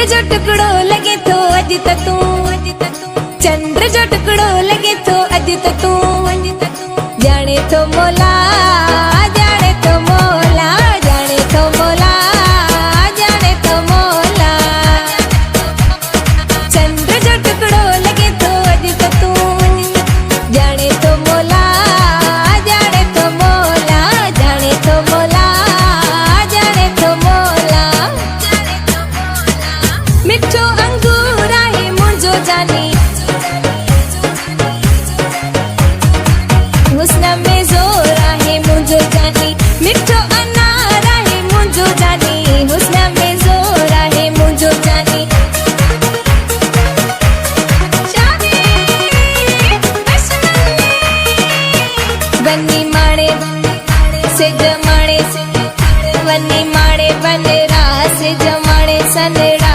जो टुकड़ो लगे तो अज तू, चंद्र जो टुकड़ो लगे तो अज तू, जाने तो मोला, जाने तो मोला, जाने तो मोला, जाने तो मोला। चंद्र जो टुकड़ो लगे तो अज तू, जाने तो मोला, जाने तो मोला, जाने तो मोला, जाने तो मोला। मिठो अंगूर आहे मुंहिंजो जानी, हुस्न में जोर आहे मुंहिंजो जानी, मिठो अनार आहे मुंहिंजो जानी, हुस्न में जोर आहे मुंहिंजो जानी। बन्नी माणे से जमाणे, बन्नी माणे बनरा से जमाणे सनड़ा।